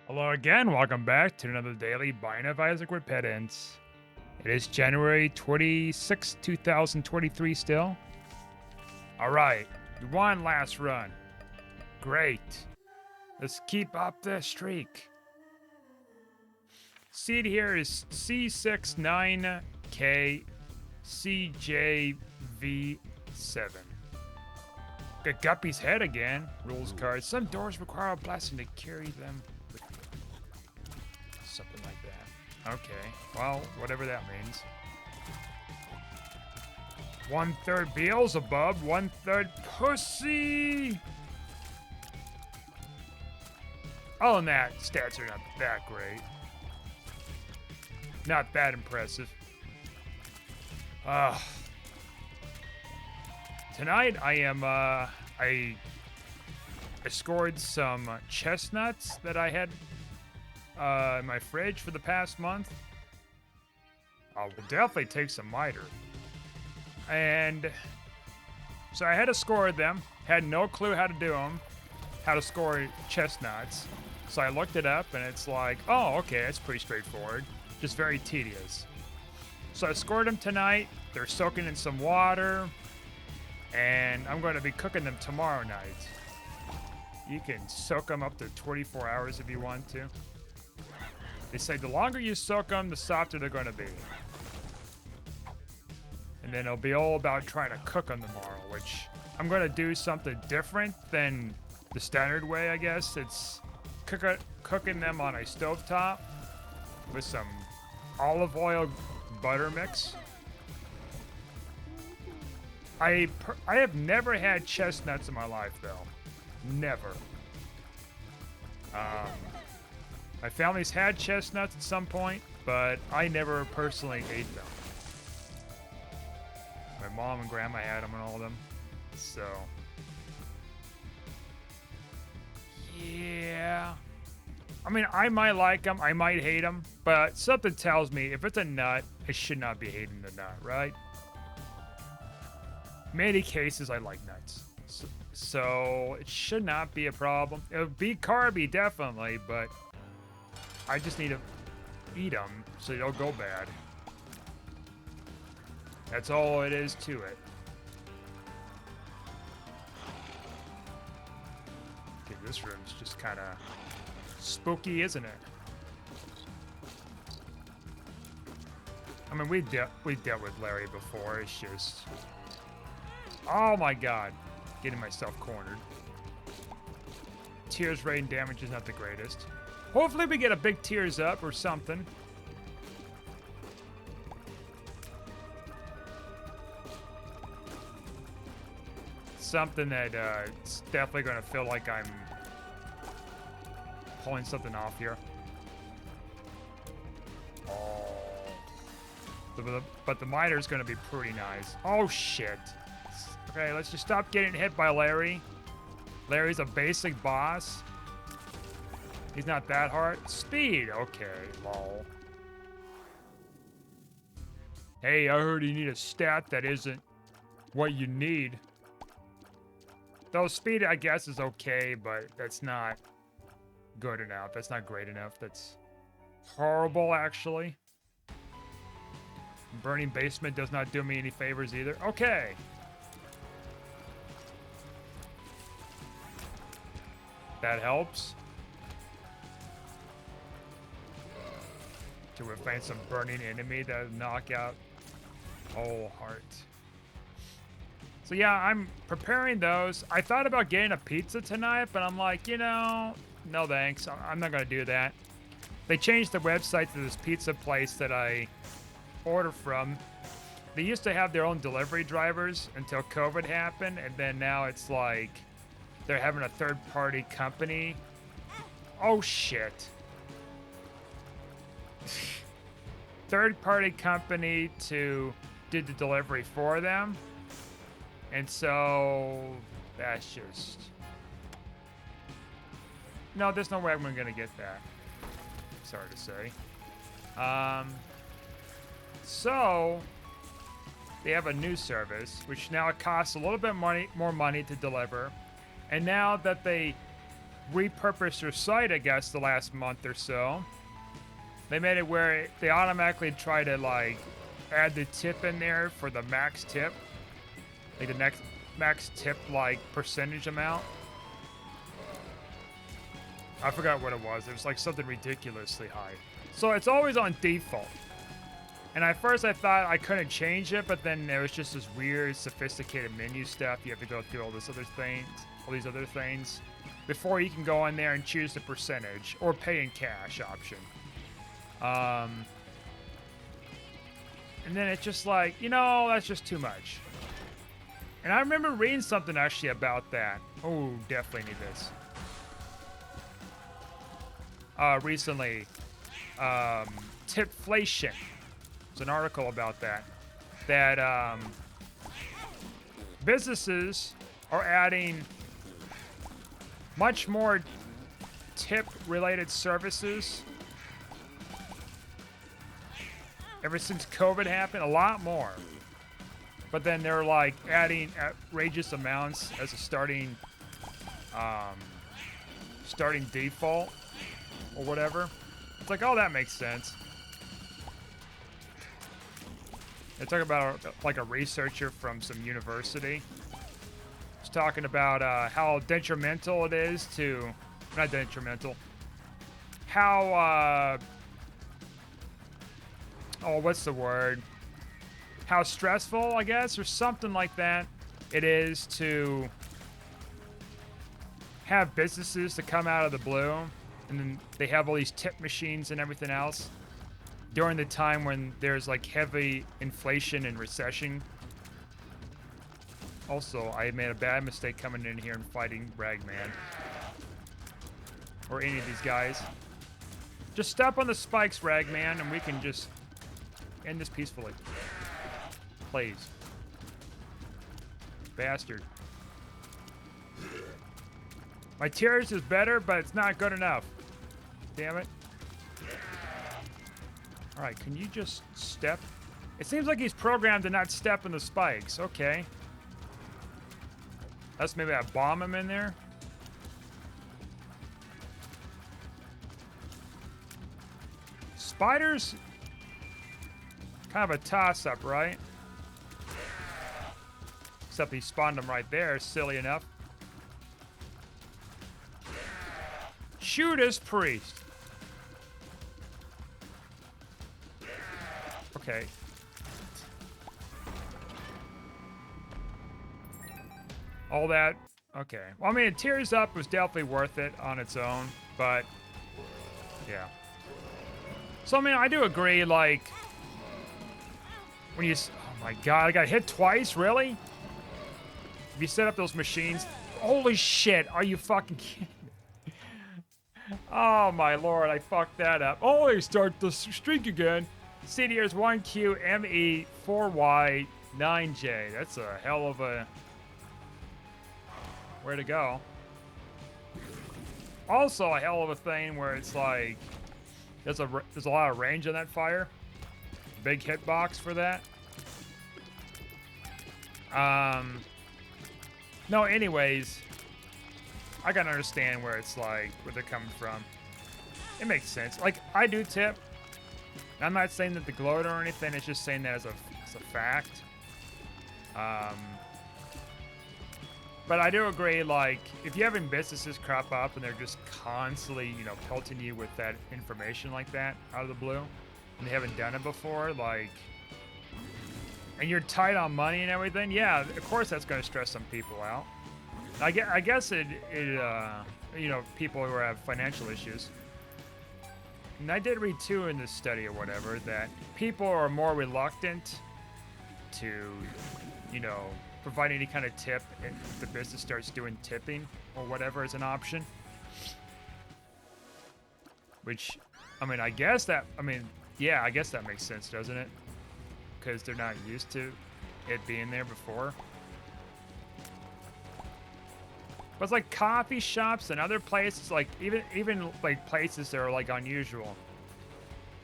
Hello again, welcome back to another daily Buying of Isaac with Pedants. It is January 26, 2023 still. Alright, we won last run. Great. Let's keep up the streak. Seed here is C69KCJV7. Got Guppy's head again. Rules card. Some doors require a blessing to carry them with you. Something like that. Okay. Well, whatever that means. 1/3 Beelzebub, 1/3 Pussy! Other than that, stats are not that great. Not that impressive. Tonight I scored some chestnuts that I had in my fridge for the past month. I'll definitely take some miter. And so I had to score them. Had no clue how to do them, how to score chestnuts. So I looked it up and it's like, oh, okay, it's pretty straightforward. Just very tedious. So I scored them tonight. They're soaking in some water. And I'm going to be cooking them tomorrow night. You can soak them up to 24 hours if you want to. They say the longer you soak them, the softer they're going to be. And then it'll be all about trying to cook them tomorrow, which I'm going to do something different than the standard way, I guess. It's cooking them on a stovetop with some olive oil butter mix. I have never had chestnuts in my life, though. Never. My family's had chestnuts at some point, but I never personally ate them. My mom and grandma had them and all of them. So, yeah. I mean, I might like them, I might hate them, but something tells me if it's a nut, I should not be hating the nut, right? Many cases I like nuts, so it should not be a problem. It would be carby, definitely, but I just need to eat them so they don't go bad. That's all it is to it. Okay, this room's just kind of spooky, isn't it? I mean, we dealt with Larry before. It's just... Oh my god. Getting myself cornered. Tears rain damage is not the greatest. Hopefully we get a big tears up or something. Something that it's definitely going to feel like I'm pulling something off here. Oh. But the miter is going to be pretty nice. Oh shit. Okay, let's just stop getting hit by Larry. Larry's a basic boss. He's not that hard. Speed, okay, lol. Hey, I heard you need a stat that isn't what you need. Though speed, I guess, is okay, but that's not good enough. That's not great enough. That's horrible, actually. Burning basement does not do me any favors either. Okay. That helps. To find some burning enemy that will knock out whole heart. So yeah, I'm preparing those. I thought about getting a pizza tonight, but I'm like, you know, no thanks. I'm not gonna do that. They changed the website to this pizza place that I order from. They used to have their own delivery drivers until COVID happened, and then now it's like they're having a third-party company. Oh, shit. Third-party company to do the delivery for them. And so that's just... No, there's no way I'm going to get that. Sorry to say. So they have a new service, which now it costs a little bit more money to deliver. And now that they repurposed their site, I guess, the last month or so. They made it where they automatically try to, like, add the tip in there for the max tip. Like, the next max tip, like, percentage amount. I forgot what it was. It was, like, something ridiculously high. So it's always on default. And at first I thought I couldn't change it, but then there was just this weird, sophisticated menu stuff. You have to go through all these other things, before you can go in there and choose the percentage or pay in cash option. And then it's just like, you know, that's just too much. And I remember reading something actually about that. Oh, definitely need this. Recently, tipflation. There's an article about that. That businesses are adding much more tip-related services ever since COVID happened. A lot more. But then they're like adding outrageous amounts as a starting default or whatever. It's like, oh, that makes sense. They talk about like a researcher from some university. He's talking about how detrimental it is to, not detrimental, how, oh, what's the word? How stressful, I guess, or something like that, it is to have businesses to come out of the blue, and then they have all these tip machines and everything else during the time when there's like heavy inflation and recession. Also, I made a bad mistake coming in here and fighting Ragman or any of these guys. Just step on the spikes, Ragman, and we can just end this peacefully. Please. Bastard. My tears is better, but it's not good enough. Damn it. Alright, can you just step? It seems like he's programmed to not step in the spikes. Okay. Let's maybe bomb him in there. Spiders, kind of a toss-up, right? Except he spawned them right there, silly enough. Shoot his priest. Okay. All that. Okay. Well, I mean, Tears Up was definitely worth it on its own, but yeah. So, I mean, I do agree, like, when you, oh my god, I got hit twice, really? If you set up those machines, holy shit, are you fucking kidding me? Oh my lord, I fucked that up. Oh, they start the streak again. CDR's 1Q ME4Y 9J. That's a hell of a way to go. Also a hell of a thing where it's like there's a lot of range on that fire. Big hitbox for that. No, anyways, I can understand where it's like where they're coming from. It makes sense. Like, I do tip. I'm not saying that the gloat or anything, it's just saying that as a fact. But I do agree, like, if you're having businesses crop up and they're just constantly, you know, pelting you with that information like that out of the blue, and they haven't done it before, like, and you're tight on money and everything, yeah, of course that's going to stress some people out. I guess it you know, people who have financial issues. And I did read too in this study or whatever that people are more reluctant to, you know, provide any kind of tip if the business starts doing tipping or whatever as an option. Which, I mean, I guess that makes sense, doesn't it? Because they're not used to it being there before. But it's like coffee shops and other places, like even like places that are like unusual.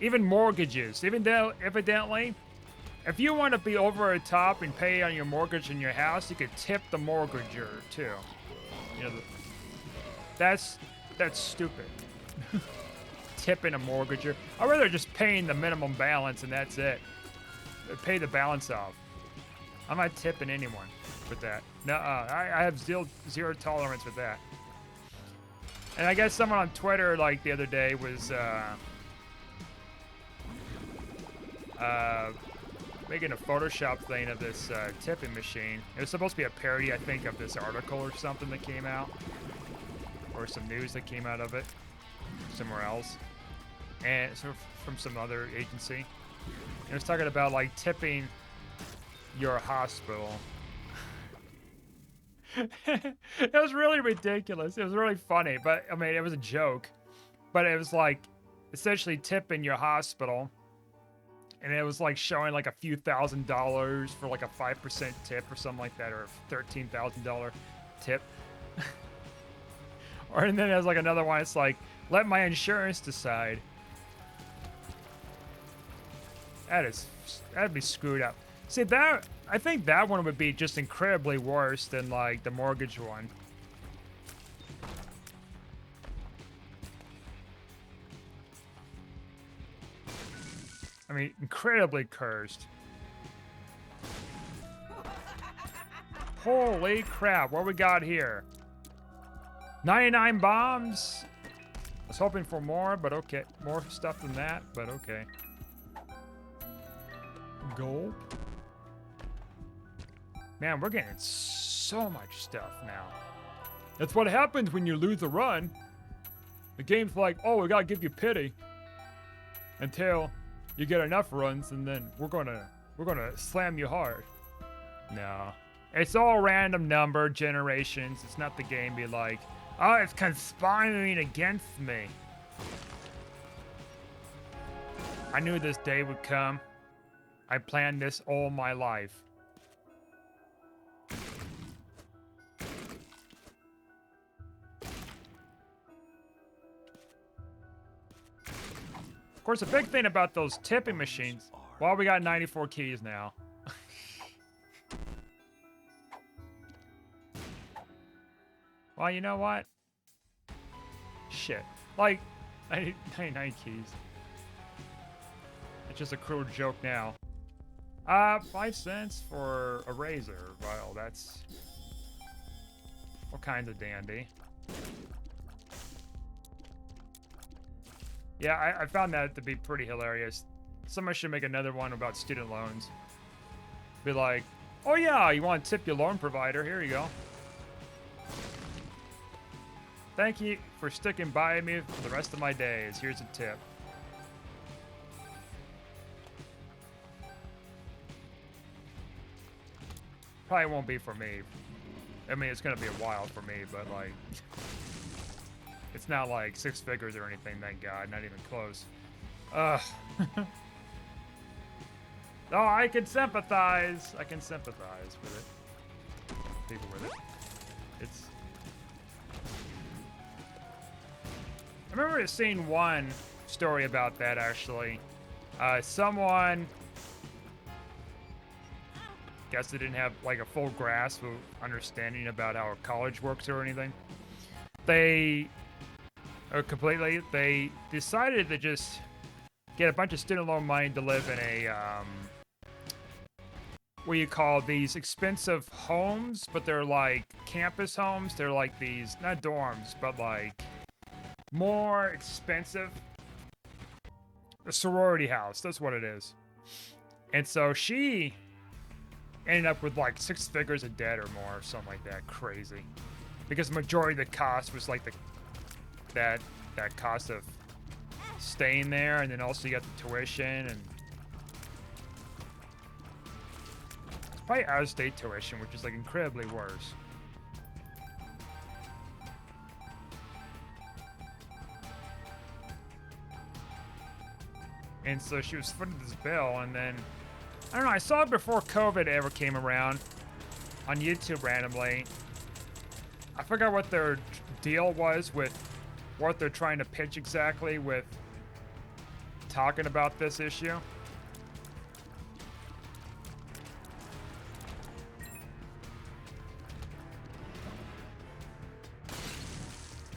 Even mortgages, even though evidently, if you want to be over the top and pay on your mortgage in your house, you could tip the mortgager too. You know, that's That's stupid. Tipping a mortgager. I'd rather just paying the minimum balance and that's it. Pay the balance off. I'm not tipping anyone with that. No, I have zero tolerance with that. And I guess someone on Twitter, like, the other day was making a Photoshop thing of this tipping machine. It was supposed to be a parody, I think, of this article or something that came out. Or some news that came out of it somewhere else. And sort of from some other agency. And it was talking about, like, tipping your hospital. It was really ridiculous. It was really funny, but I mean, it was a joke. But it was like essentially tipping your hospital, and it was like showing like a few $1,000s for like a 5% tip or something like that, or a $13,000 tip. And then there's like another one. It's like, let my insurance decide. That'd be screwed up. See, that I think that one would be just incredibly worse than like the mortgage one. I mean, incredibly cursed. Holy crap, what we got here? 99 bombs? I was hoping for more, but okay. More stuff than that, but okay. Gulp. Man, we're getting so much stuff now. That's what happens when you lose a run. The game's like, oh, we gotta give you pity. Until you get enough runs, and then we're gonna slam you hard. No. It's all random number generations. It's not the game be like, oh, it's conspiring against me. I knew this day would come. I planned this all my life. Of course, a big thing about those tipping machines, well, we got 94 keys now. Well, you know what? Shit. Like, 99 keys. It's just a cruel joke now. 5 cents for a razor. Well, that's all kinds of dandy. Yeah, I found that to be pretty hilarious. Someone should make another one about student loans. Be like, oh yeah, you want to tip your loan provider? Here you go. Thank you for sticking by me for the rest of my days. Here's a tip. Probably won't be for me. I mean, it's gonna be a while for me, but like, it's not like 6 figures or anything, thank God. Not even close. Ugh. Oh, I can sympathize. I can sympathize with it. People with it. It's... I remember seeing one story about that, actually. Someone... guess they didn't have, like, a full grasp of understanding about how college works or anything. They decided to just get a bunch of student loan money to live in a, what you call these expensive homes, but they're like campus homes. They're like these, not dorms, but like more expensive. A sorority house, that's what it is. And so she ended up with like 6 figures of debt or more, or something like that. Crazy. Because the majority of the cost was like that cost of staying there, and then also you got the tuition, and it's probably out-of-state tuition, which is like incredibly worse. And so she was footing this bill, and then I don't know, I saw it before COVID ever came around on YouTube randomly. I forgot what their deal was with what they're trying to pitch exactly with talking about this issue.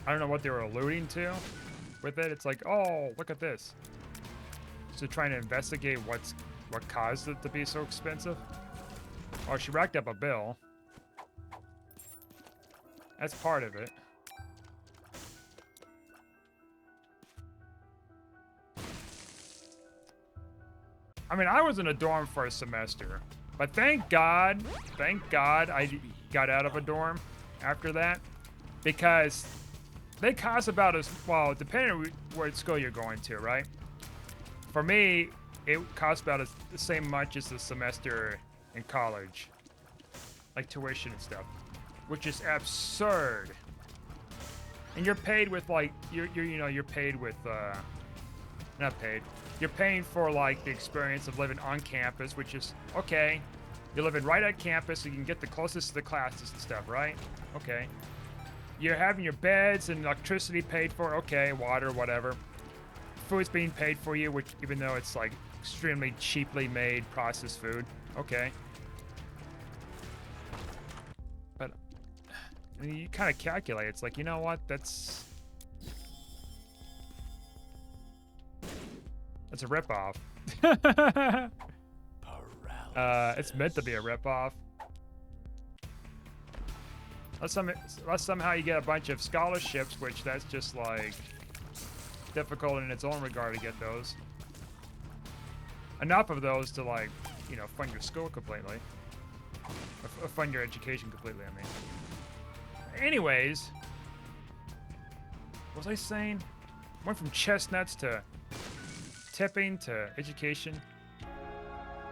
I don't know what they were alluding to with it. It's like, oh, look at this. So trying to investigate what caused it to be so expensive. Oh, she racked up a bill. That's part of it. I mean, I was in a dorm for a semester, but thank God I got out of a dorm after that, because they cost about as, well, depending on what school you're going to, right? For me, it cost about the same much as the semester in college, like tuition and stuff, which is absurd. And you're paid with like you're paid with not paid. You're paying for like the experience of living on campus, which is okay. You're living right at campus, so you can get the closest to the classes and stuff, right? Okay. You're having your beds and electricity paid for, okay, water, whatever. Food's being paid for you, which even though it's like extremely cheaply made processed food, okay. But I mean, you kind of calculate. It's like, you know what? That's a ripoff. It's meant to be a ripoff. Unless somehow you get a bunch of scholarships, which that's just like difficult in its own regard to get those. Enough of those to like, you know, fund your school completely. Or fund your education completely, I mean. Anyways, what was I saying? Went from chestnuts to tipping to education.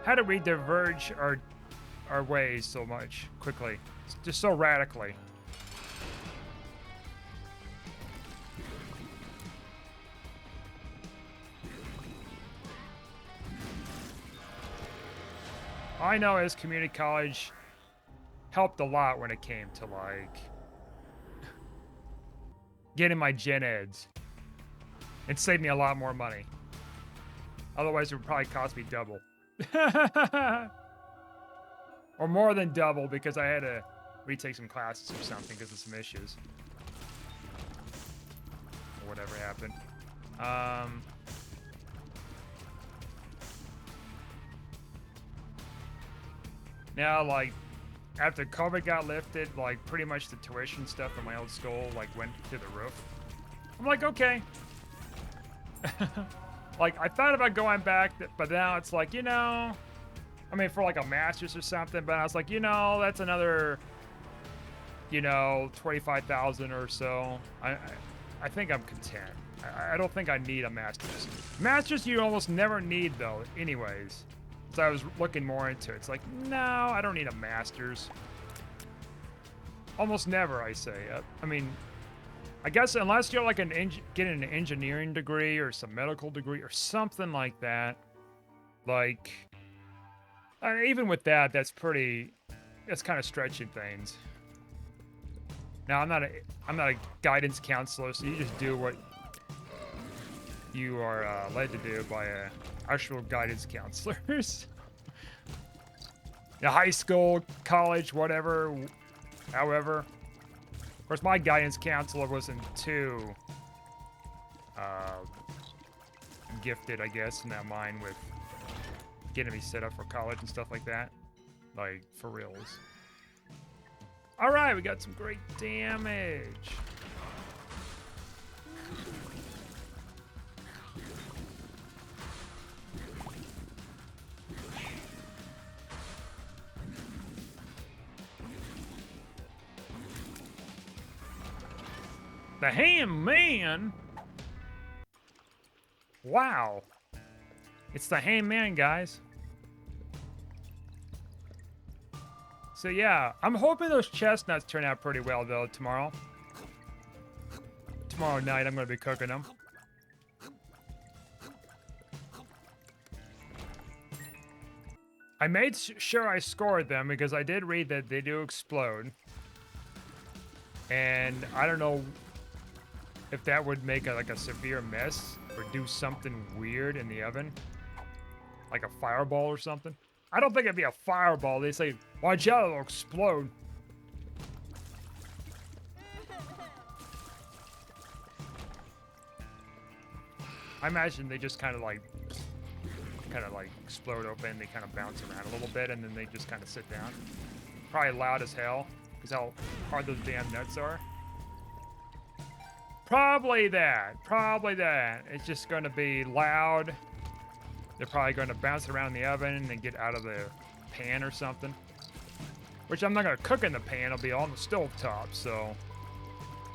How did we diverge our ways so much quickly? Just so radically. All I know is community college helped a lot when it came to like getting my gen eds. It saved me a lot more money. Otherwise, it would probably cost me double. Or more than double, because I had to retake some classes or something because of some issues. Or whatever happened. Now, like, after COVID got lifted, like, pretty much the tuition stuff in my old school, like, went through the roof. I'm like, okay. Like, I thought about going back, but now it's like, you know, I mean, for like a master's or something, but I was like, you know, that's another, you know, 25,000 or so. I think I'm content. I don't think I need a master's. Master's you almost never need though, anyways. So I was looking more into it. It's like, no, I don't need a master's. Almost never, I say. I mean, I guess unless you're like getting an engineering degree or some medical degree or something like that, like, even with that, that's kind of stretching things. Now, I'm not a guidance counselor, so you just do what you are led to do by actual guidance counselors. Yeah, high school, college, whatever. However, of course, my guidance counselor wasn't too gifted, I guess, in that mind with getting me set up for college and stuff like that. Like, for reals. Alright, we got some great damage. The Ham Man? Wow. It's the Ham Man, guys. So yeah, I'm hoping those chestnuts turn out pretty well though tomorrow. Tomorrow night I'm gonna be cooking them. I made sure I scored them because I did read that they do explode. And I don't know if that would make like a severe mess or do something weird in the oven. Like a fireball or something. I don't think it'd be a fireball. They say, watch out, it'll explode. I imagine they just kind of like explode open. They kind of bounce around a little bit, and then they just kind of sit down. Probably loud as hell, because how hard those damn nuts are. Probably that. Probably that. It's just going to be loud. They're probably going to bounce around in the oven and then get out of the pan or something. Which I'm not going to cook in the pan. It'll be on the stove top, so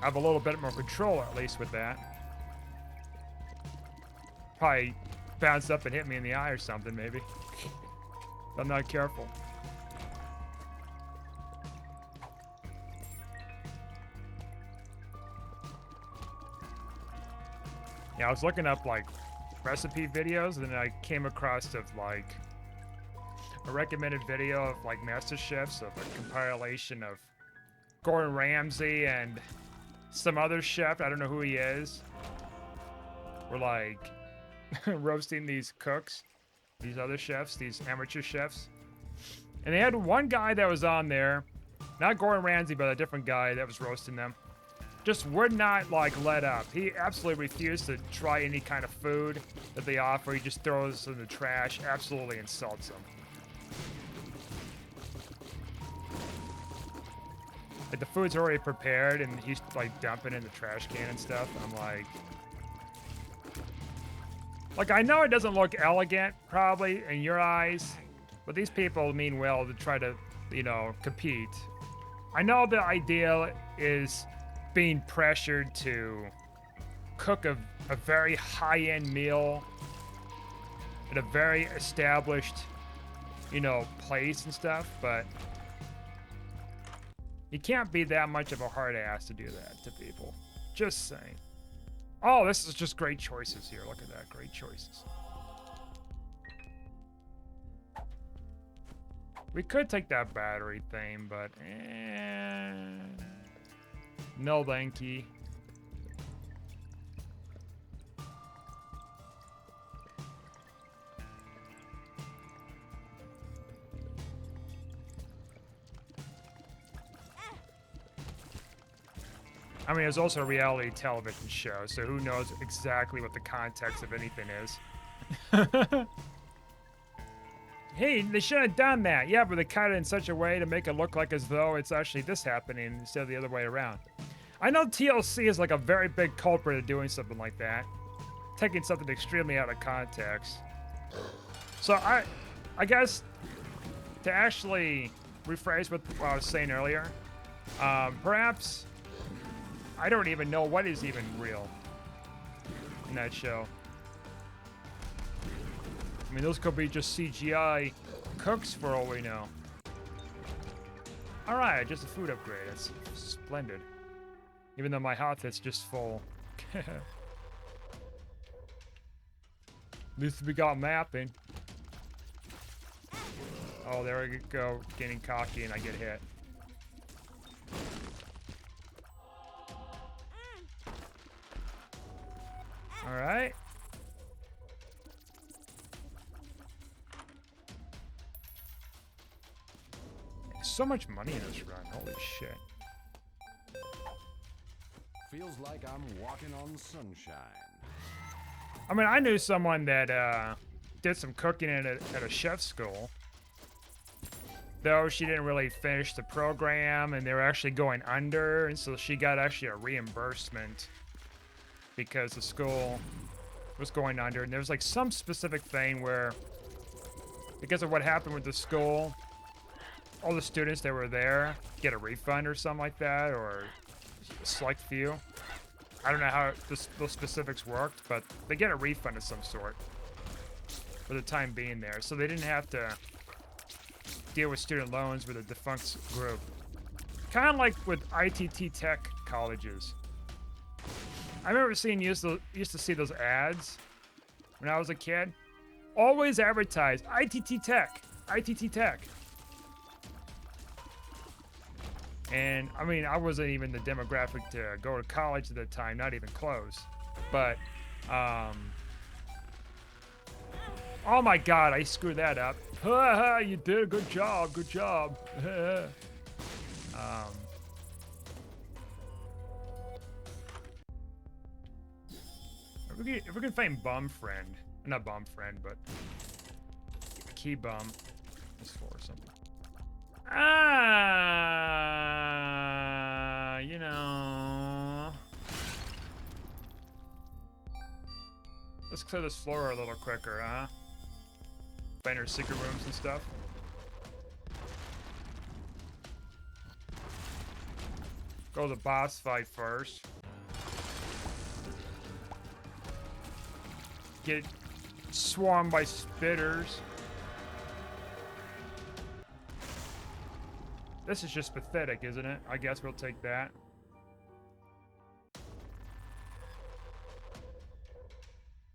I have a little bit more control at least with that. Probably bounce up and hit me in the eye or something, maybe. If I'm not careful. Yeah, I was looking up like recipe videos, and then I came across of like a recommended video of like master chefs of a compilation of Gordon Ramsay and some other chef, I don't know who he is, were like roasting these cooks, these other chefs, these amateur chefs. And they had one guy that was on there, not Gordon Ramsay, but a different guy that was roasting them. Just would not like let up. He absolutely refused to try any kind of food that they offer. He just throws in the trash, absolutely insults them. Like the food's already prepared and he's like dumping in the trash can and stuff. I'm like I know it doesn't look elegant probably in your eyes, but these people mean well to try to, you know, compete. I know the idea is being pressured to cook a very high-end meal at a very established, you know, place and stuff, but you can't be that much of a hard ass to do that to people. Just saying. Oh, this is just great choices here. Look at that, great choices. We could take that battery thing, but no thank you. I mean, it's also a reality television show, so who knows exactly what the context of anything is. Hey, they shouldn't have done that. Yeah, but they cut it in such a way to make it look like as though it's actually this happening instead of the other way around. I know TLC is like a very big culprit of doing something like that. Taking something extremely out of context. So I guess to actually rephrase what I was saying earlier, perhaps I don't even know what is even real in that show. I mean, those could be just CGI cooks for all we know. Alright, just a food upgrade. That's splendid. Even though my health is just full. At least we got mapping. Oh, there we go. Getting cocky and I get hit. Alright. So much money in this run. Holy shit. Feels like I'm walking on sunshine. I mean, I knew someone that did some cooking at a chef school. Though she didn't really finish the program and they were actually going under, and so she got actually a reimbursement because the school was going under, and there was like some specific thing where because of what happened with the school, all the students that were there get a refund or something like that, or a select few. I don't know how those specifics worked, but they get a refund of some sort for the time being there. So they didn't have to deal with student loans with a defunct group. Kind of like with ITT Tech colleges. I remember used to see those ads when I was a kid. Always advertise ITT Tech, ITT Tech. And I mean, I wasn't even the demographic to go to college at the time, not even close. But, oh my God, I screwed that up. You did a good job, good job. If we can find bum friend, not bum friend, but key bum, is for something. You know. Let's clear this floor a little quicker, huh? Find our secret rooms and stuff. Go to the boss fight first. Get swarmed by spitters. This is just pathetic, isn't it? I guess we'll take that.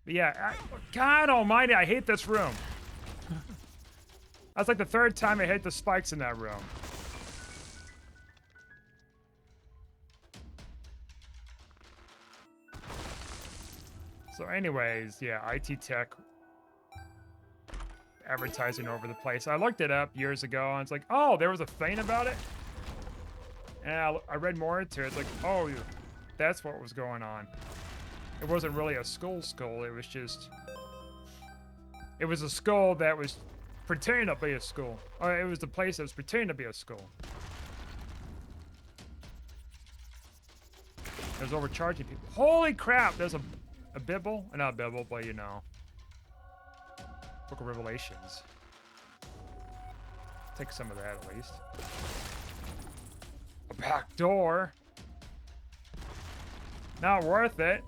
But yeah, God almighty, I hate this room. That's like the third time I hit the spikes in that room. So anyways, yeah, IT tech advertising over the place. I looked it up years ago and it's like, oh, there was a thing about it. And I read more into it. It's like, oh, that's what was going on. It wasn't really a skull. It was just, it was a skull that was pretending to be a skull. Or it was the place that was pretending to be a skull. It was overcharging people. Holy crap, there's a Bible? Not a Bible, but you know. Book of Revelations. Take some of that at least. A back door. Not worth it.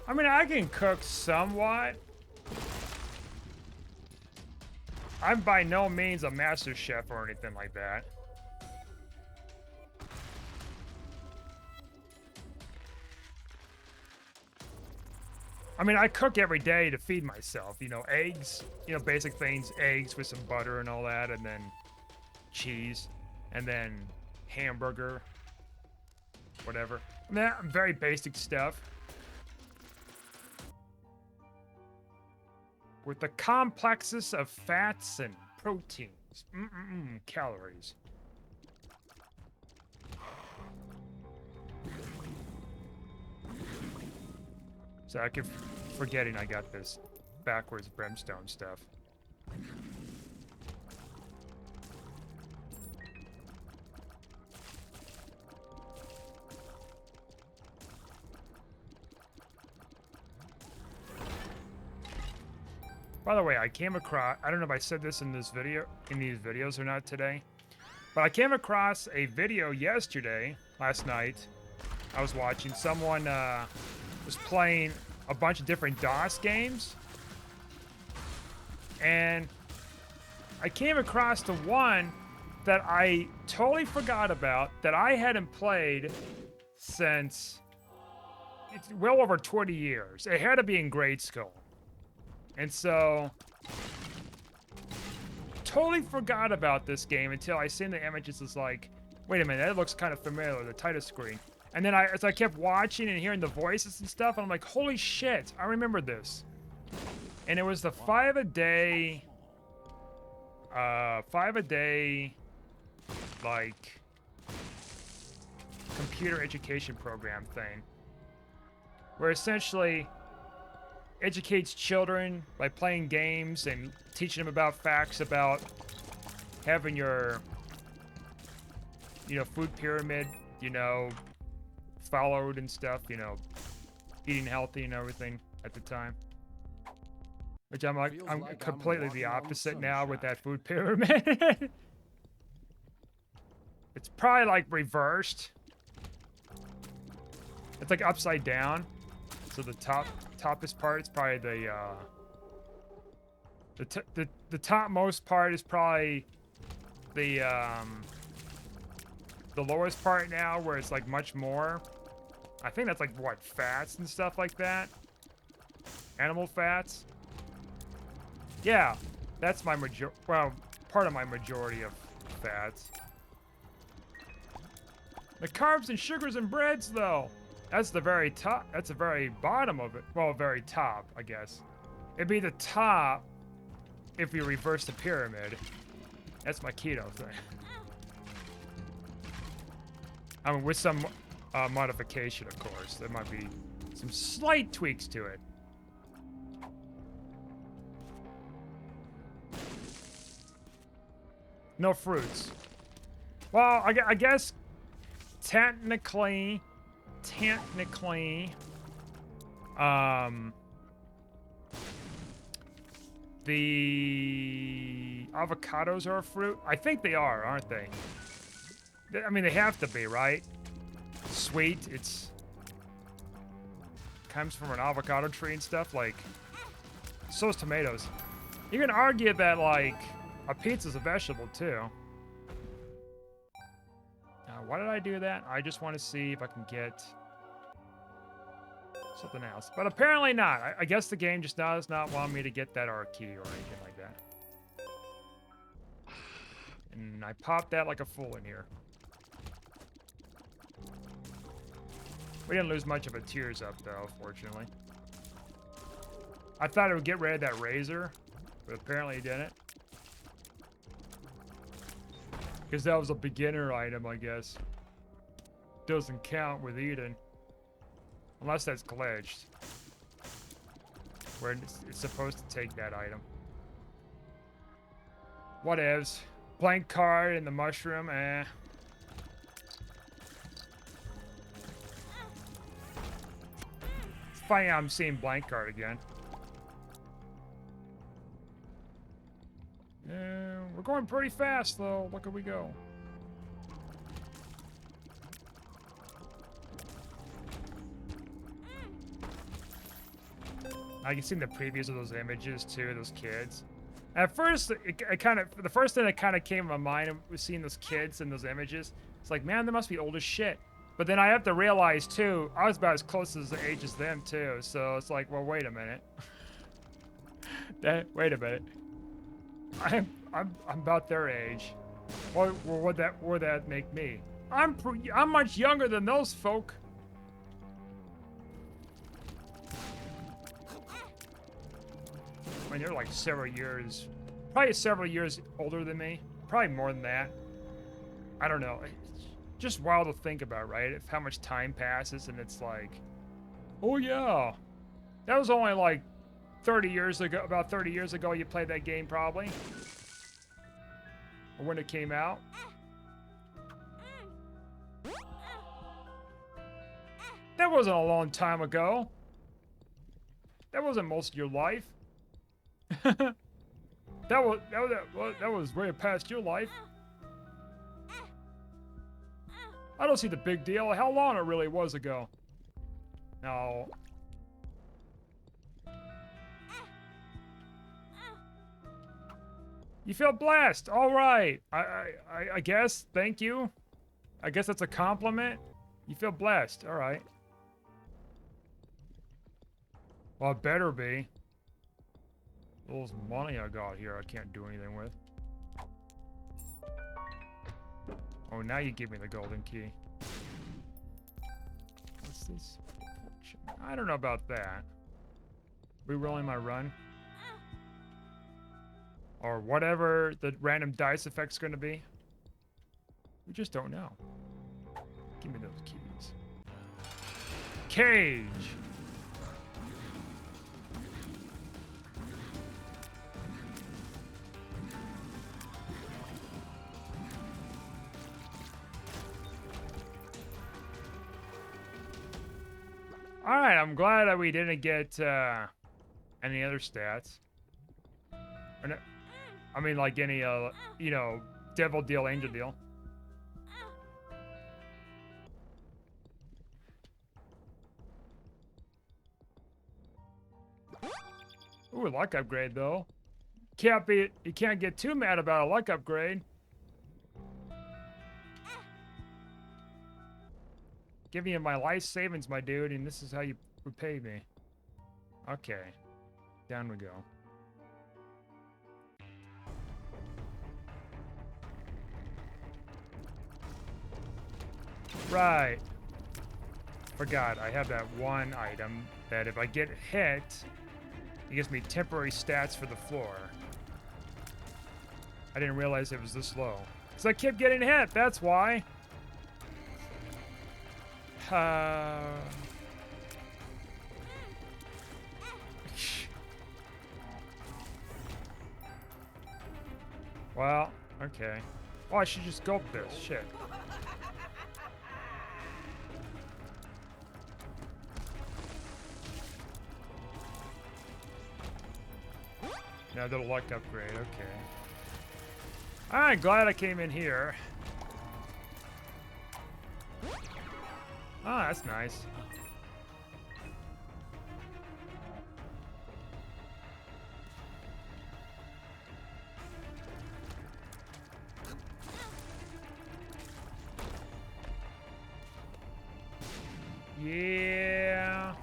I mean, I can cook somewhat. I'm by no means a master chef or anything like that. I mean, I cook every day to feed myself. You know, eggs, you know, basic things, eggs with some butter and all that, and then cheese, and then hamburger, whatever. I mean, very basic stuff. With the complexes of fats and proteins. Calories. So I keep forgetting I got this backwards brimstone stuff. By the way, I came across, I don't know if I said this in this video, in these videos or not today, but I came across a video yesterday, last night. I was watching, someone was playing a bunch of different DOS games, and I came across the one that I totally forgot about, that I hadn't played since, it's well over 20 years. It had to be in grade school. And so, totally forgot about this game until I seen the images. It's like, wait a minute, that looks kind of familiar, the title screen. And then as I kept watching and hearing the voices and stuff, I'm like, holy shit, I remember this. And it was the 5-a-day, like, computer education program thing. Where essentially, educates children by playing games and teaching them about facts about having your, you know, food pyramid, you know, followed and stuff, you know, eating healthy and everything at the time. Which I'm like, I'm completely the opposite now with that food pyramid. It's probably like reversed. It's like upside down. So the toppest part is probably the topmost part is probably the lowest part now, where it's like much more. I think that's like what, fats and stuff like that. Animal fats. Yeah, that's my part of my majority of fats. The carbs and sugars and breads, though. That's the very top. That's the very bottom of it. Well, very top, I guess. It'd be the top if you reverse the pyramid. That's my keto thing. I mean, with some modification, of course. There might be some slight tweaks to it. No fruits. Well, I guess technically, the avocados are a fruit. I think they are, aren't they? I mean, they have to be, right? Sweet. It's comes from an avocado tree and stuff. Like, so's tomatoes. You can argue that like a pizza's a vegetable too. Why did I do that? I just want to see if I can get something else. But apparently not. I guess the game just does not want me to get that R key or anything like that. And I popped that like a fool in here. We didn't lose much of a tears up though, fortunately. I thought it would get rid of that razor, but apparently it didn't. Because that was a beginner item, I guess. Doesn't count with eating. Unless that's glitched. Where it's supposed to take that item. Whatevs. Blank card and the mushroom, eh. It's funny I'm seeing blank card again. Yeah, we're going pretty fast though. Look at we go. I can see the previews of those images too, those kids. At first, the first thing that kind of came to my mind was seeing those kids in those images. It's like, man, they must be old as shit. But then I have to realize too, I was about as close as the age as them too. So it's like, well, wait a minute. Wait a minute. I'm about their age. What would that make me? I'm much younger than those folk. I mean, they're like probably several years older than me. Probably more than that. I don't know. It's just wild to think about, right? If how much time passes and it's like, oh yeah, that was only like 30 years ago. About 30 years ago, you played that game probably, or when it came out. That wasn't a long time ago. That wasn't most of your life. that was way past your life. I don't see the big deal. How long it really was ago. No. You feel blessed. All right. I guess. Thank you. I guess that's a compliment. You feel blessed. All right. Well, it better be. All this money I got here, I can't do anything with. Oh, now you give me the golden key. What's this? I don't know about that. Rerolling my run. Or whatever the random dice effect's gonna be. We just don't know. Give me those keys. Cage! Alright, I'm glad that we didn't get any other stats. Or no, I mean, like any, you know, devil deal, angel deal. Ooh, a luck upgrade, though. You can't get too mad about a luck upgrade. Giving you my life savings, my dude, and this is how you repay me. Okay. Down we go. Right. Forgot, I have that one item that if I get hit, it gives me temporary stats for the floor. I didn't realize it was this low. Because I kept getting hit, that's why. Well, okay. Oh, I should just gulp this. Shit. Another luck upgrade, okay. Alright, glad I came in here. Ah, that's nice. Yeah.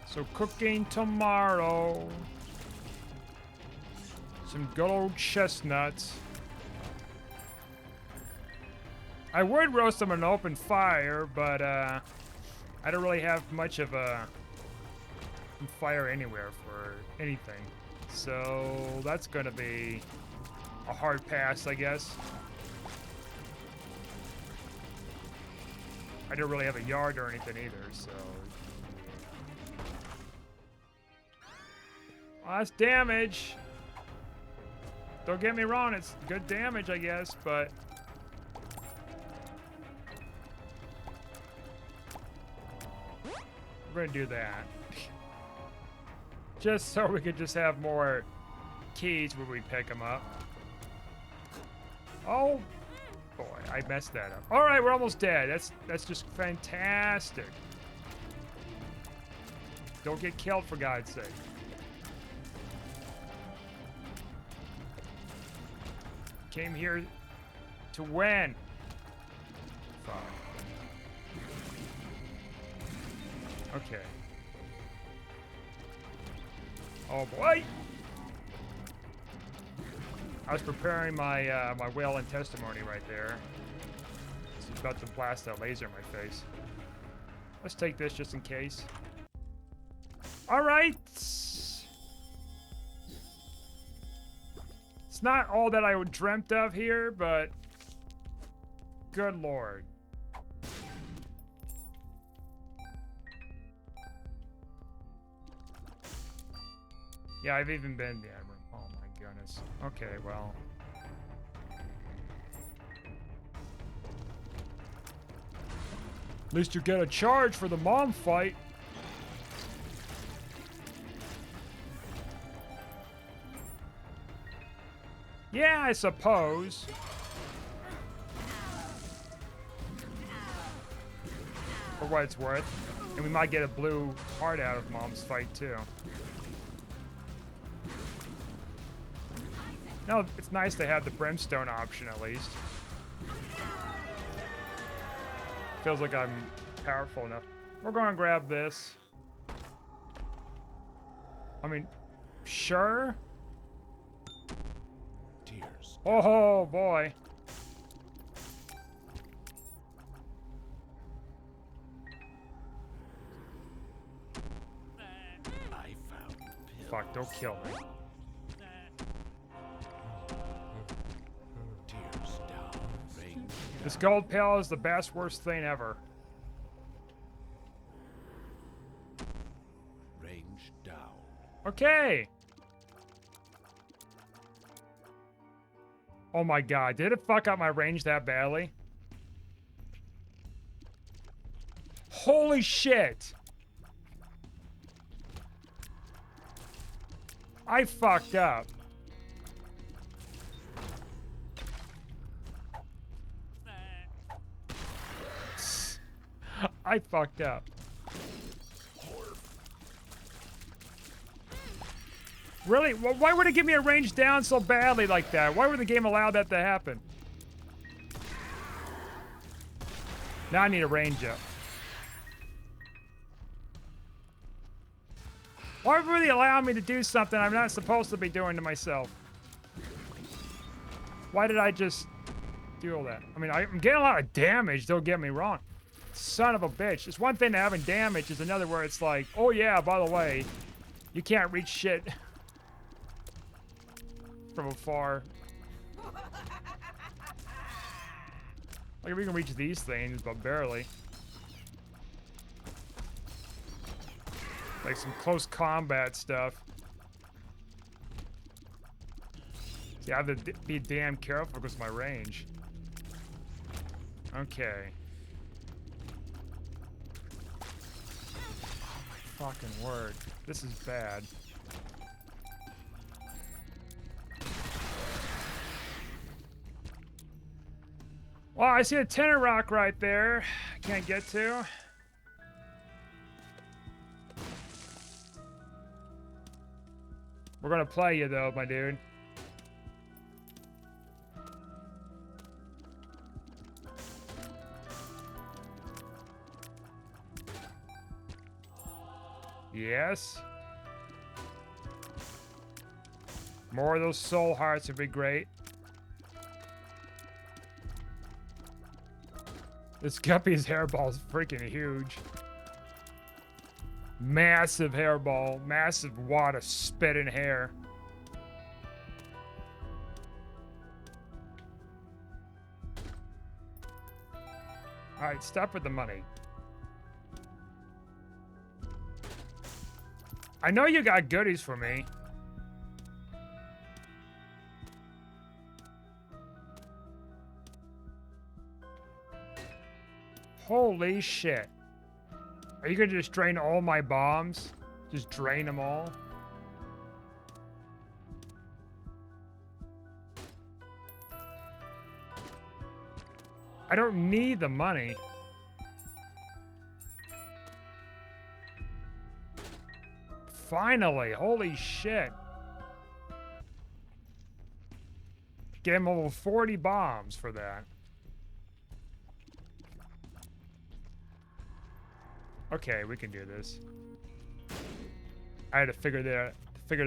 So cooking tomorrow. Some good old chestnuts. I would roast them on an open fire, but I don't really have much of a fire anywhere for anything. So that's gonna be a hard pass, I guess. I don't really have a yard or anything either, so. Well, that's damage. Don't get me wrong, it's good damage, I guess, but. We're gonna do that. Just so we could just have more keys when we pick them up. Oh boy, I messed that up. All right, we're almost dead. That's just fantastic. Don't get killed, for God's sake. Came here to win. Fuck. Okay. Oh boy! I was preparing my my will and testimony right there. He's about to blast that laser in my face. Let's take this just in case. All right. It's not all that I dreamt of here, but good lord. Yeah, I've even been there. Oh my goodness. Okay, well. At least you get a charge for the mom fight. Yeah, I suppose. For what it's worth. And we might get a blue heart out of mom's fight too. No, it's nice to have the brimstone option at least. Feels like I'm powerful enough. We're gonna grab this. I mean, sure. Tears. Oh boy. I found pills. Fuck, don't kill me. Tears down. Rain. This gold pill is the best, worst thing ever. Range down. Okay. Oh my god, did it fuck up my range that badly? Holy shit! I fucked up. I fucked up. Really? Why would it give me a range down so badly like that? Why would the game allow that to happen? Now I need a range up. Why would they allow me to do something I'm not supposed to be doing to myself? Why did I just do all that? I mean, I'm getting a lot of damage, don't get me wrong. Son of a bitch. It's one thing to having damage, it's another where it's like, oh yeah, by the way, you can't reach shit from afar. Like, we can reach these things, but barely. Like some close combat stuff. See, I have to be damn careful because of my range. Okay. Oh my fucking word. This is bad. Well, I see a tenor rock right there. I can't get to. We're gonna play you though, my dude. Yes. More of those soul hearts would be great. This guppy's hairball is freaking huge. Massive hairball. Massive wad of spit and hair. Alright, stop with the money. I know you got goodies for me. Holy shit. Are you gonna just drain all my bombs? Just drain them all? I don't need the money. Finally, holy shit. Gave him over 40 bombs for that. Okay, we can do this. I had to figure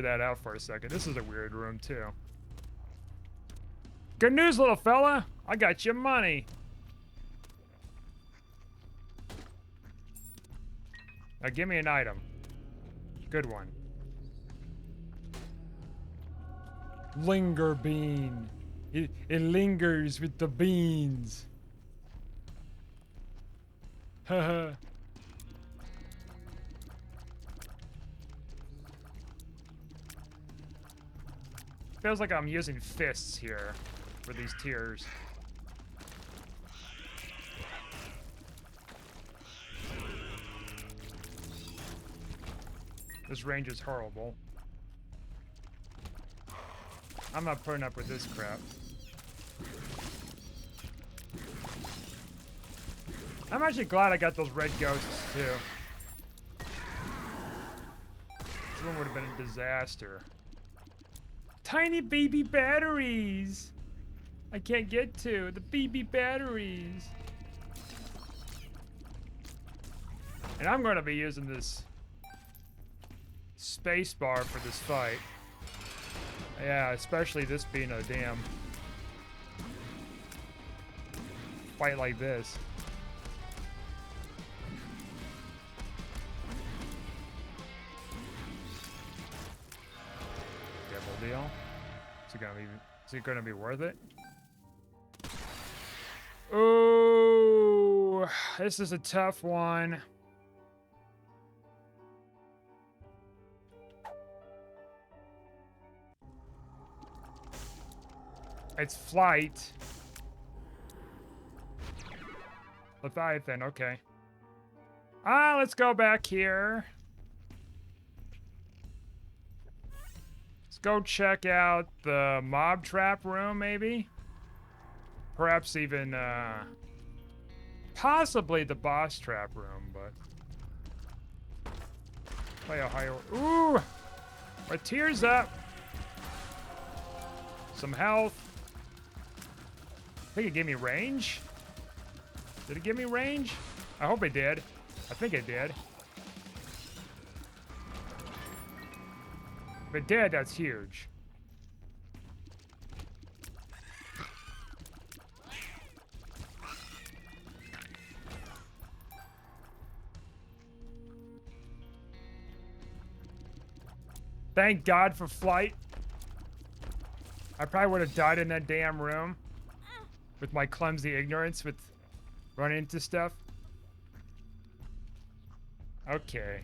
that out for a second. This is a weird room too. Good news, little fella. I got your money. Now give me an item. Good one. Linger bean. It lingers with the beans. Haha. Feels like I'm using fists here for these tiers. This range is horrible. I'm not putting up with this crap. I'm actually glad I got those red ghosts too. This one would have been a disaster. Tiny baby batteries! I can't get to the baby batteries. And I'm gonna be using this space bar for this fight. Yeah, especially this being a damn fight like this. Devil deal. Is it gonna be worth it? Ooh, this is a tough one. It's flight. Leviathan, okay. Let's go back here. Let's go check out the mob trap room, maybe? Perhaps even, possibly the boss trap room, but... Play a higher... Ooh! My tears up! Some health. I think it gave me range. Did it give me range? I hope it did. I think it did. If it did, that's huge. Thank God for flight. I probably would have died in that damn room. with my clumsy ignorance with running into stuff. Okay.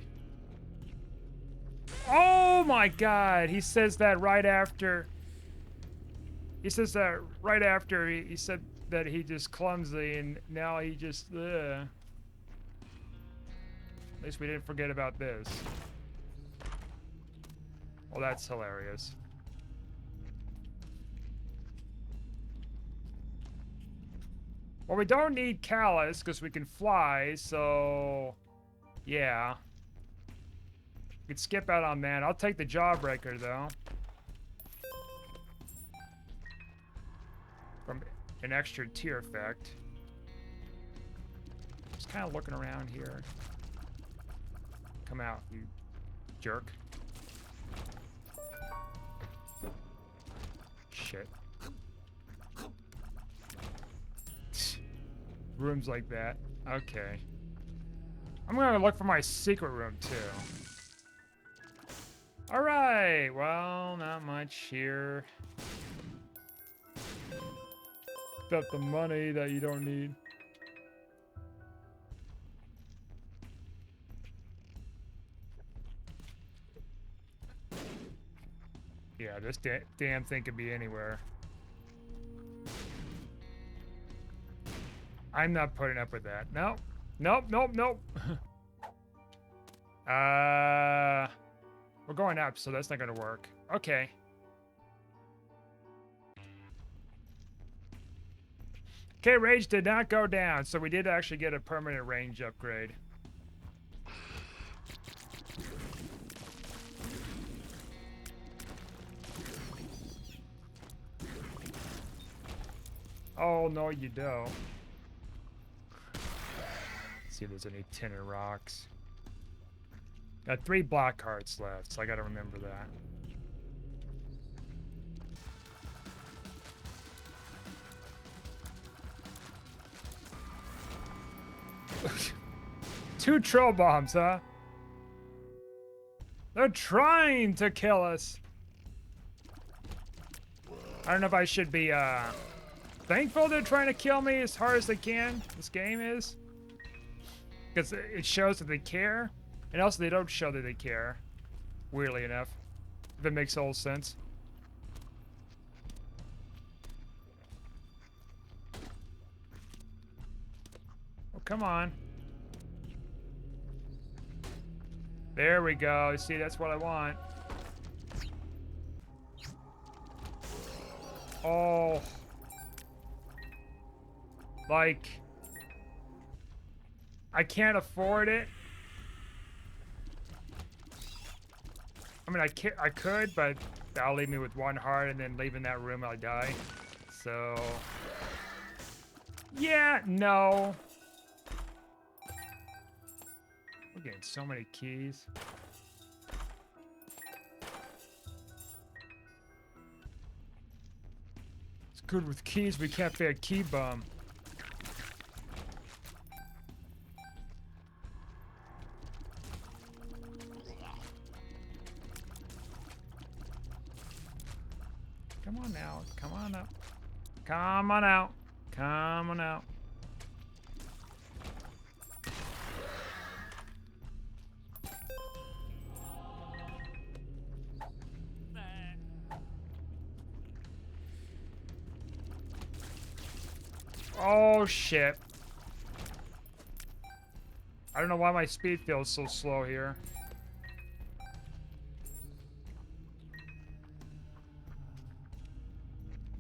Oh my god, he says that right after. He says that right after he said that he just clumsy and now he just, At least we didn't forget about this. Well, that's hilarious. Well, we don't need Callus because we can fly, so yeah. We could skip out on that. I'll take the Jawbreaker though. From an extra tier effect. Just kind of looking around here. Come out, you jerk. Shit. Rooms like that. Okay. I'm gonna look for my secret room too. Alright, well, not much here. Except the money that you don't need. Yeah, this damn thing could be anywhere. I'm not putting up with that. Nope. Nope, nope, nope. We're going up, so that's not gonna work. Okay. Okay, rage did not go down, so we did actually get a permanent range upgrade. Oh, no, you don't. Let's see if there's any tinner rocks. Got 3 black cards left, so I gotta remember that. Two troll bombs, huh? They're trying to kill us. I don't know if I should be thankful they're trying to kill me as hard as they can. This game is. Because it shows that they care. And also they don't show that they care. Weirdly enough. If it makes all sense. Oh, come on. There we go. See, that's what I want. Oh. Like, I can't afford it. I mean, I could, but that'll leave me with 1 heart, and then leaving that room, I'll die. So, yeah, no. We're getting so many keys. It's good with keys, we can't be a key bum. Come on now, come on up. Come on out. Come on out. Oh shit. I don't know why my speed feels so slow here.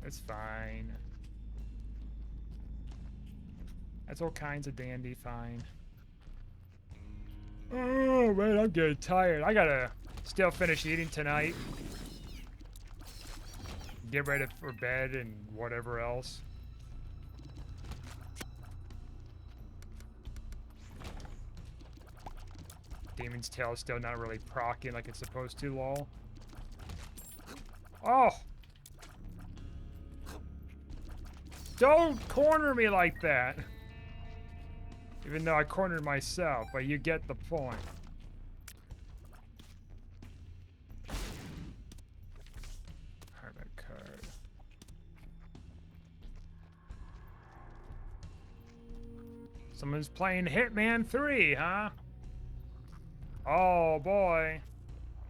It's fine. That's all kinds of dandy fine. Oh man, I'm getting tired. I gotta still finish eating tonight. Get ready for bed and whatever else. Demon's Tail is still not really proccing like it's supposed to, lol. Oh! Don't corner me like that! Even though I cornered myself, but you get the point. Hermit card. Someone's playing Hitman 3, huh? Oh boy.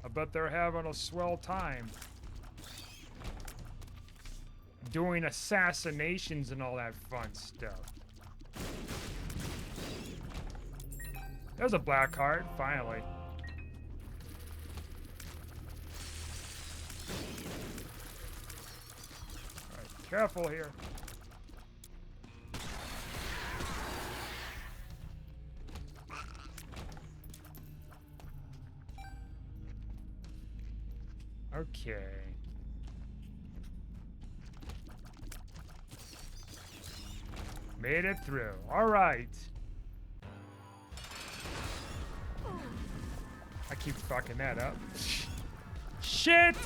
I bet they're having a swell time. Doing assassinations and all that fun stuff. There's a black heart, finally. Alright, careful here. Okay. Made it through. All right. I keep fucking that up. Shit!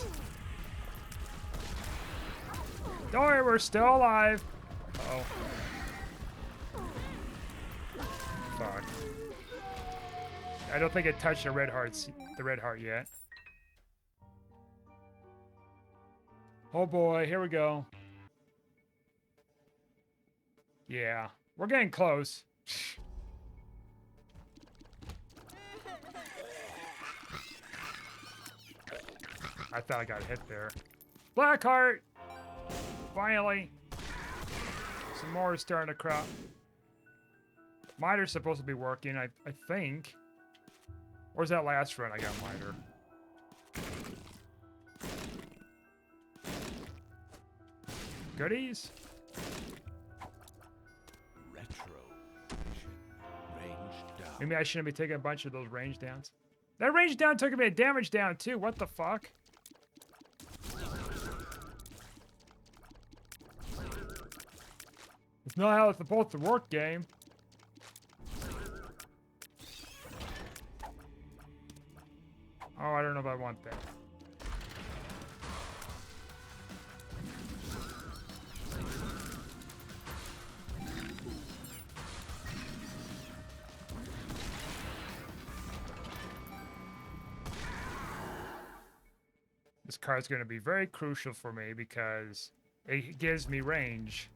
Don't worry, we're still alive. Uh-oh. Fuck. I don't think it touched the red heart yet. Oh boy, here we go. Yeah, we're getting close. I thought I got hit there. Blackheart! Finally. Some more is starting to crop. Miter's supposed to be working, I think. Where's that last run I got miter? Goodies? Retro vision. Range down. Maybe I shouldn't be taking a bunch of those range downs. That range down took me a damage down too. What the fuck? It's not how it's supposed to work, game. Oh, I don't know if I want that. This card's going to be very crucial for me because it gives me range.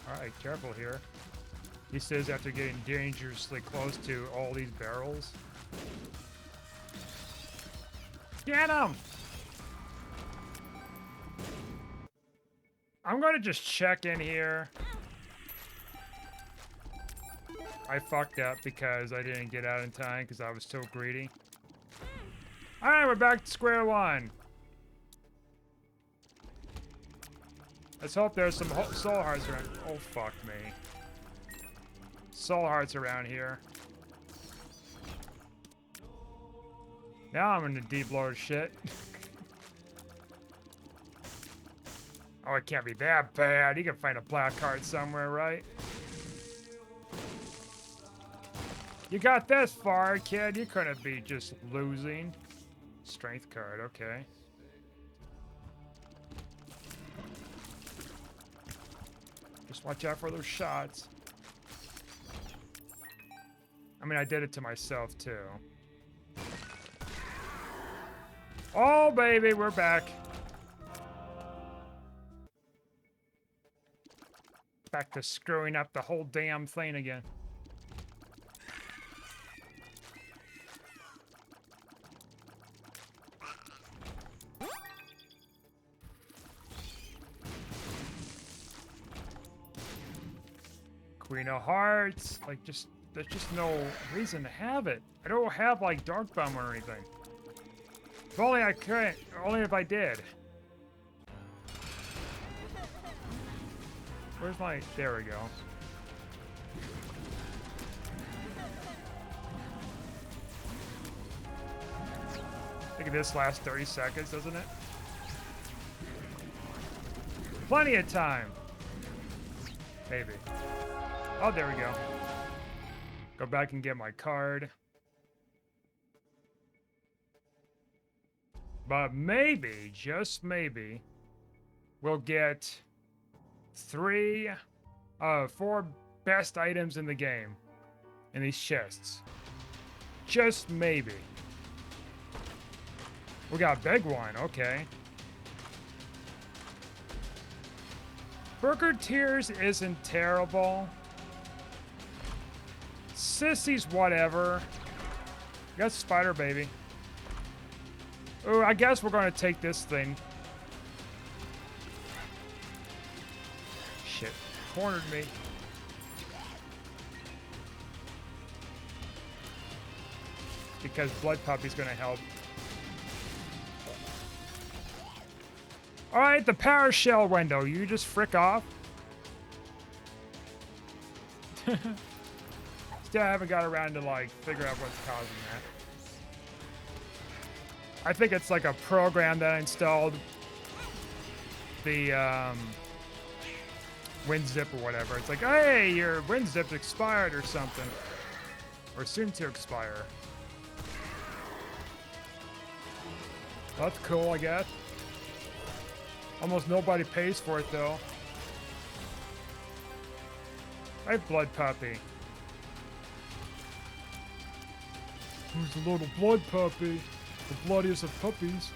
Alright, careful here. He says after getting dangerously close to all these barrels. Get him! I'm going to just check in here. I fucked up because I didn't get out in time because I was so greedy. Alright, we're back to square one. Let's hope there's some soul hearts around. Oh, fuck me. Soul hearts around here. Now I'm in the deep lord shit. Oh, it can't be that bad. You can find a black heart somewhere, right? You got this far, kid. You couldn't be just losing. Strength card, okay. Just watch out for those shots. I mean, I did it to myself, too. Oh, baby, we're back. Back to screwing up the whole damn thing again. Queen of Hearts. Like, there's just no reason to have it. I don't have, like, Dark Bum or anything. If only I could. Only if I did. Where's my... There we go. I think this lasts 30 seconds, doesn't it? Plenty of time. Maybe. Oh, there we go. Go back and get my card. But maybe, just maybe, we'll get 4 best items in the game in these chests. Just maybe. We got a big one, okay. Burger Tears isn't terrible. Sissy's whatever. We got Spider Baby. Oh, I guess we're gonna take this thing. Shit, cornered me. Because Blood Puppy's gonna help. Alright, the power shell window. You just frick off. Still haven't got around to, like, figure out what's causing that. I think it's like a program that I installed. The, WinZip or whatever. It's like, hey, your WinZip expired or something. Or soon to expire. That's cool, I guess. Almost nobody pays for it, though. Right, Blood Puppy. Who's the little Blood Puppy? The bloodiest of puppies.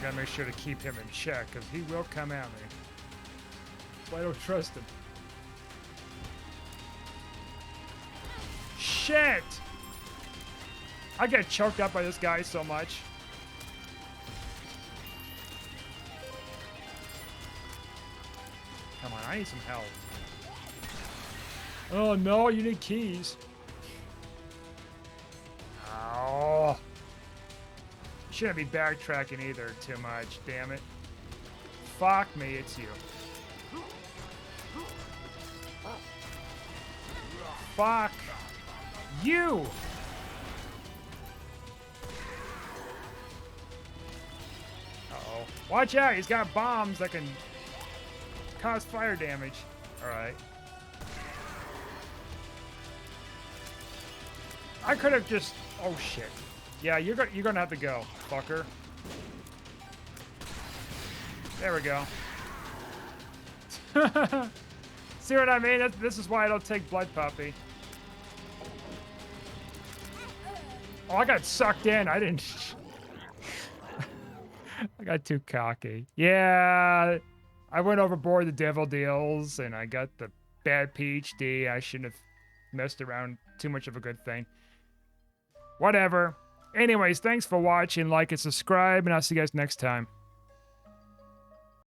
Gotta make sure to keep him in check, because he will come at me. So I don't trust him. Shit! I get choked up by this guy so much. Come on, I need some help. Oh no, you need keys. Oh. You shouldn't be backtracking either too much, damn it. Fuck me, it's you. Fuck you! Uh-oh. Watch out, he's got bombs that can cause fire damage. Alright. I could have just... Oh, shit. Yeah, you're gonna have to go, fucker. There we go. See what I mean? This is why I don't take Blood Puppy. Oh, I got sucked in. I didn't... I got too cocky. Yeah, I went overboard the devil deals, and I got the bad PhD. I shouldn't have messed around too much of a good thing. Whatever. Anyways, thanks for watching. Like and subscribe, and I'll see you guys next time.